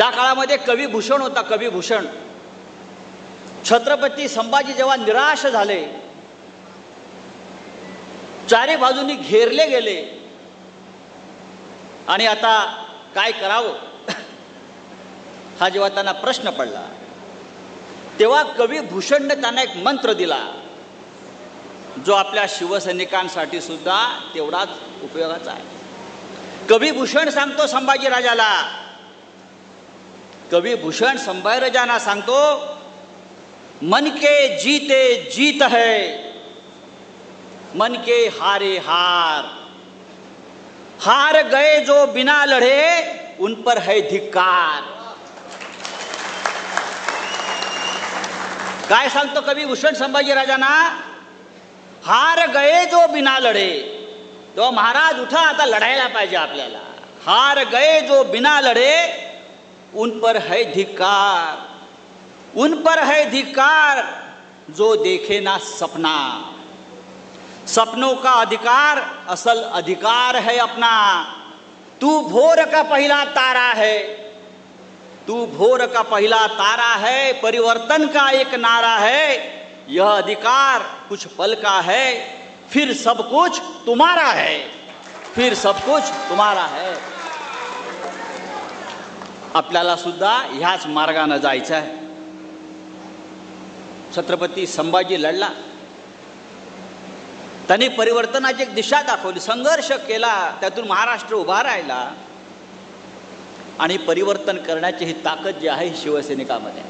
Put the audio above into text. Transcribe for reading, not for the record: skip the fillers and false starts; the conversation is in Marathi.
त्या काळामध्ये कविभूषण होता, कविभूषण. छत्रपती संभाजी जेव्हा निराश झाले, चारी बाजूंनी घेरले गेले आणि आता काय करावं हा जेव्हा त्यांना प्रश्न पडला, तेव्हा कविभूषणने त्यांना एक मंत्र दिला, जो आपल्या शिवसैनिकांसाठी सुद्धा तेवढाच उपयोगाचा आहे. कविभूषण सांगतो संभाजीराजाला, कविभूषण संभाजीराजांना सांगतो, मन के जीते जीत है, मन के हारे हार. हार गए जो बिना लढे, उन पर है धिक्कार. काय सांगतो कविभूषण संभाजीराजांना? हार गए जो बिना लढे. तो महाराज उठा, आता लढायला पाहिजे आपल्याला. हार गए जो बिना लढे, उन पर है धिक्कार. उन पर है धिक्कार जो देखे ना सपना. सपनों का अधिकार असल अधिकार है अपना. तू भोर का पहला तारा है, तू भोर का पहला तारा है. परिवर्तन का एक नारा है, यह अधिकार कुछ पल का है, फिर सब कुछ तुम्हारा है, फिर सब कुछ तुम्हारा है. आपल्याला सुद्धा ह्याच मार्गाने जायचं आहे. छत्रपती संभाजी लढला, त्यांनी परिवर्तनाची एक दिशा दाखवली, संघर्ष केला, त्यातून महाराष्ट्र उभा राहिला आणि परिवर्तन करण्याची ही ताकद जी आहे शिवसैनिकामध्ये.